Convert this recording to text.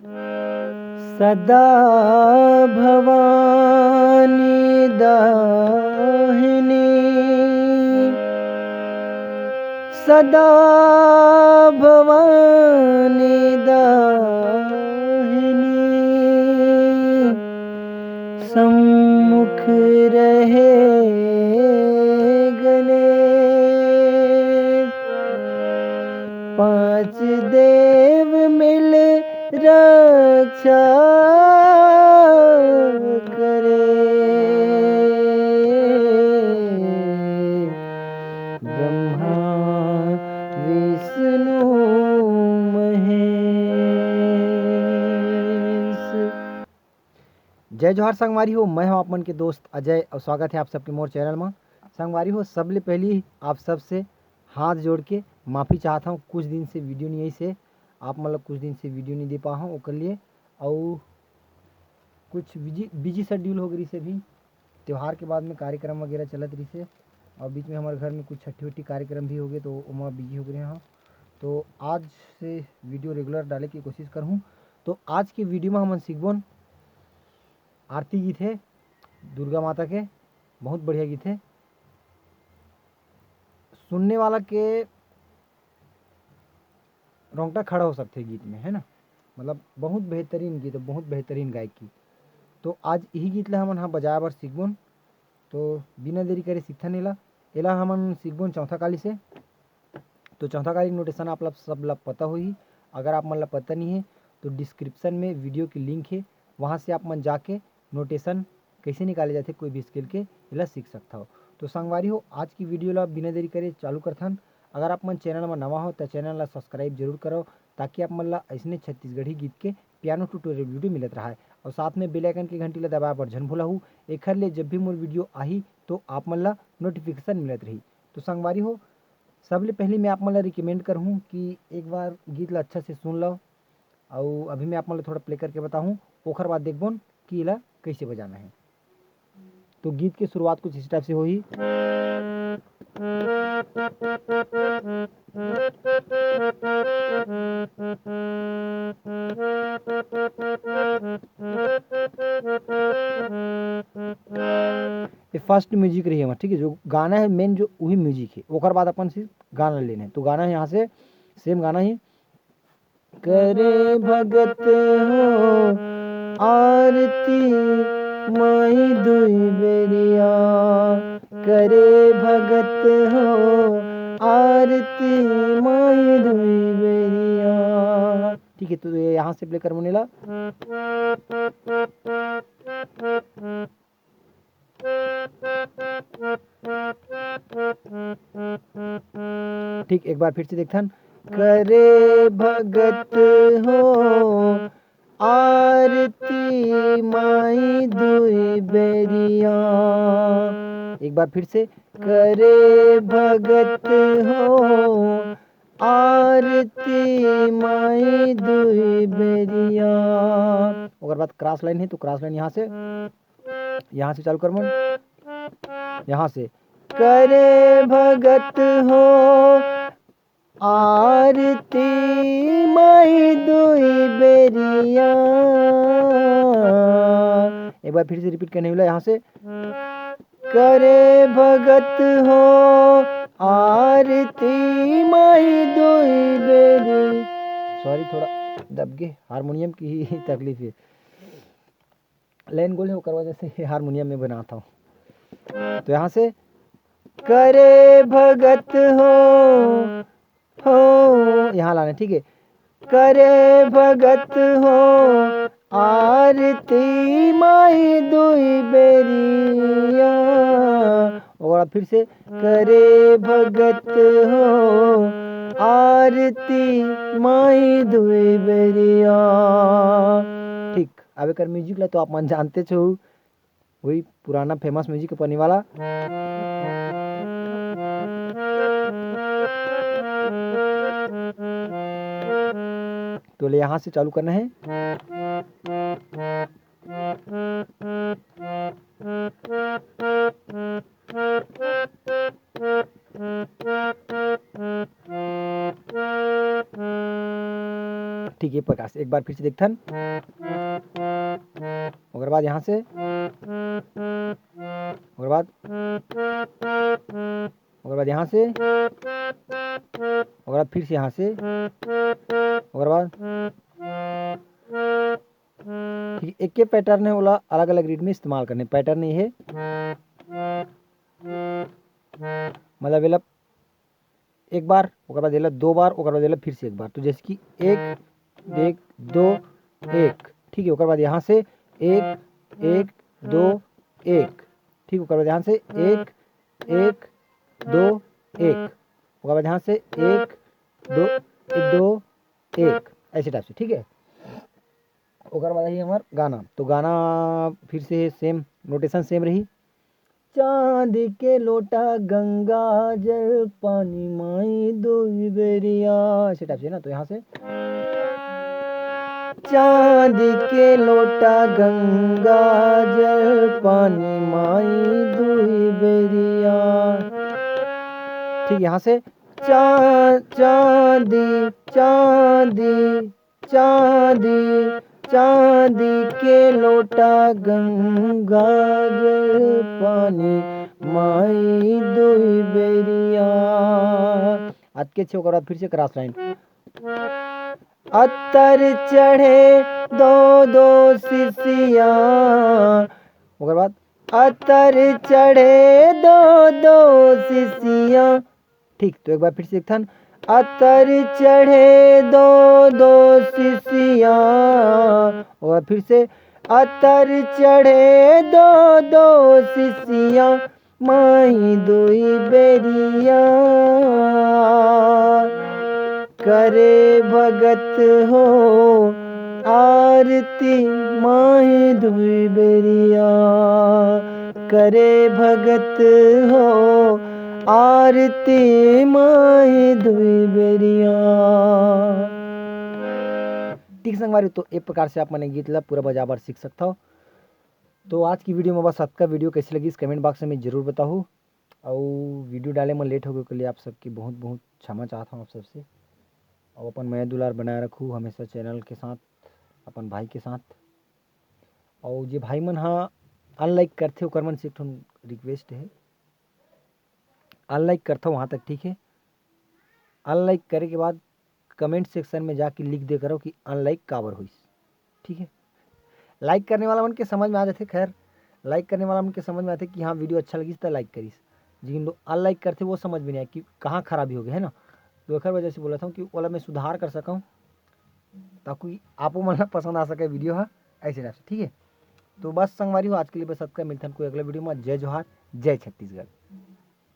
सदा भवानी दाहिनी, सदा भवानी दाहिनी, सम्मुख रहे गणेश, पांच देव मिल रक्षा करे, ब्रह्मा विष्णु महेश। जय जोहार संगवारी हो, मैं हूं आप मन के दोस्त अजय और स्वागत है आप सबके मोर चैनल में। संगवारी हो, सबले पहली आप सबसे हाथ जोड़ के माफ़ी चाहता हूँ। कुछ दिन से वीडियो नहीं आई से आप मतलब कुछ दिन से वीडियो नहीं दे पा हूँ ओकर लिए, और कुछ बिजी शेड्यूल हो गई से भी त्यौहार के बाद में कार्यक्रम वगैरह चलत रही से, और बीच में हमारे घर में कुछ छठी वट्टी कार्यक्रम भी हो गए तो वहाँ बिजी हो गए हैं। तो आज से वीडियो रेगुलर डाले की कोशिश करूँ। तो आज के वीडियो में हम सीखबोन आरती गीत है दुर्गा माता के, बहुत बढ़िया गीत है। सुनने वाला के रोंगटा खड़ा हो सकते गीत में, है ना। मतलब बहुत बेहतरीन गीत है, बहुत बेहतरीन गायक की। तो आज यही गीत ला हमन हाँ बजाए बर सीखबोन। तो बिना देरी करे सीखथन एला हमन सीखबोन चौथा काली से। तो चौथा काली नोटेशन आप सब ला पता होही। अगर आप मन ला पता नहीं है तो डिस्क्रिप्शन में वीडियो की लिंक है, वहाँ से आप मन जाके नोटेशन कैसे निकाले जाते कोई भी स्किल के एला सीख सकता हो। तो संगवारी हो, आज की वीडियो ला बिना देरी करे चालू करथन। अगर आप मन चैनल में नवा हो तो चैनल ला सब्सक्राइब जरूर करो, ताकि आप मन ला ऐसने छत्तीसगढ़ी गीत के पियानो ट्यूटोरियल वीडियो मिलत रहा है। और साथ में बेल आइकन की घंटी ला दबाए बर झन भूलहू, एखर ले जब भी मोर वीडियो आही तो आप मन ला नोटिफिकेशन मिलत रही। तो संगवारी हो, सबले पहले मैं आप मन ला रिकमेंड करहूँ कि एक बार गीत ला अच्छा से सुन लो, और अभी मैं आप मन ला थोड़ा प्ले करके बताऊँ, ओखर बाद देखबोन कि एला कैसे बजाना है। तो गीत की शुरुआत कुछ इस टाइप से होही। ये फर्स्ट म्यूजिक रही है, ठीक है। जो गाना है मेन जो वही म्यूजिक है, ओकर बाद अपन सिर्फ गाना लेने हैं। तो गाना है यहाँ से सेम गाना ही। करे भगत हो आरती माई दुई बेरिया, करे भगत हो आरती माई दुई बेरिया, ठीक है। तो ये यहाँ से प्ले कर मुनेला। ठीक, एक बार फिर से देखथन। करे भगत हो आरती माई दुई बेरिया, एक बार फिर से। करे भगत हो आरती माई दुई बेरिया, ओकर बाद क्रॉस लाइन है तो क्रॉस लाइन यहाँ से चालू कर मन। यहाँ से करे भगत हो आरती माई दुई बेरिया, एक बार फिर से रिपीट करने वाला। यहाँ से करे भगत हो आरती माई दुई बेरी, सॉरी थोड़ा दब गए, हारमोनियम की ही तकलीफ है। लाइन गोल है वो करवा जैसे हारमोनियम में बनाता हूँ। तो यहाँ से करे भगत हो यहाँ लाना, ठीक है। करे भगत हो आरती माई दुई बेरिया, और फिर से करे भगत हो आरती माई दुई बेरिया, ठीक। अब एक म्यूजिक ला तो आप मन जानते छो, वही पुराना फेमस म्यूजिक अपनी वाला। तो ले यहाँ से चालू करना है। ठीक है प्रकाश, एक बार फिर से देखथन। ओकर बाद यहाँ से, ओकर बाद यहाँ से, ओकर बाद फिर से यहाँ से, ओकर बाद ठीक एक के पैटर्न है ओला अलग अलग रीड में इस्तेमाल करने। पैटर्न ये है मतलब एला एक बार, ओकर बाद एला दो बार, ओकर बाद एला फिर से एक बार। तो जैसे कि एक एक दो एक, ठीक है। ओकर बाद यहाँ से एक एक दो एक, ठीक। ओकर बाद यहाँ से एक एक दो एक, ओकर बाद यहाँ से एक दो एक, ऐसे टाइप से, ठीक है। ओकर बाद रही हमार गाना। तो गाना फिर से सेम नोटेशन सेम रही। चांद के लोटा गंगा जल पानी माई दुई बेरिया, ऐसे टाइप से ना। तो यहाँ से चांद के लोटा गंगा जल पानी माई दुई बेरिया, ठीक। यहाँ से चांदी चांदी चांदी चांदी के लोटा गंगा जल पानी माई दुई बेरिया। आज के छे ओकर बाद फिर से क्रॉस लाइन। अत्तर चढ़े दो दो सिसिया, ओकर बाद अत्तर चढ़े दो दो सिसिया, ठीक। तो एक बार फिर से देखथन। अत्तर चढ़े दो दो सिसिया, और फिर से अत्तर चढ़े दो दो सिसिया माई दुई बेरिया, करे भगत हो आरती माई दुई बेरिया, करे भगत हो आरती माई दुई बेरिया। ठीक संगवारी, तो एक प्रकार से आप मैंने गीत ला पूरा बजा बार सीख सकता हो। तो आज की वीडियो में बस आपका वीडियो कैसी लगी इस कमेंट बॉक्स में जरूर बताओ। और वीडियो डाले में लेट हो गए के लिए आप सबकी बहुत बहुत क्षमा चाहता हूँ आप सबसे। और अपन मैं दुलार बनाए रखूँ हमेशा चैनल के साथ, अपन भाई के साथ। और जो भाई मन हाँ अनलाइक करते ओकर मन से एक रिक्वेस्ट है, अनलाइक करता हूँ वहाँ तक, ठीक है। अनलाइक करे के बाद कमेंट सेक्शन में जाके लिख दे करो कि अनलाइक काबर हुई, ठीक है। लाइक करने वाला मन के समझ में आ जाते, खैर लाइक करने वाला मन के समझ में आते कि हाँ वीडियो अच्छा लगी तो लाइक करीस, जिन लोग अनलाइक करते वो समझ में नहीं आया कि कहाँ खराबी हो गई है ना। तो एक वजह से बोला था कि वाला मैं सुधार कर सकूँ ताकि आपको मतलब पसंद आ सके वीडियो है ऐसे टाइप से, ठीक है। तो बस संगवारी हो आज के लिए बस सबका मिलता है कोई अगले वीडियो में। जय जोहार, जय छत्तीसगढ़।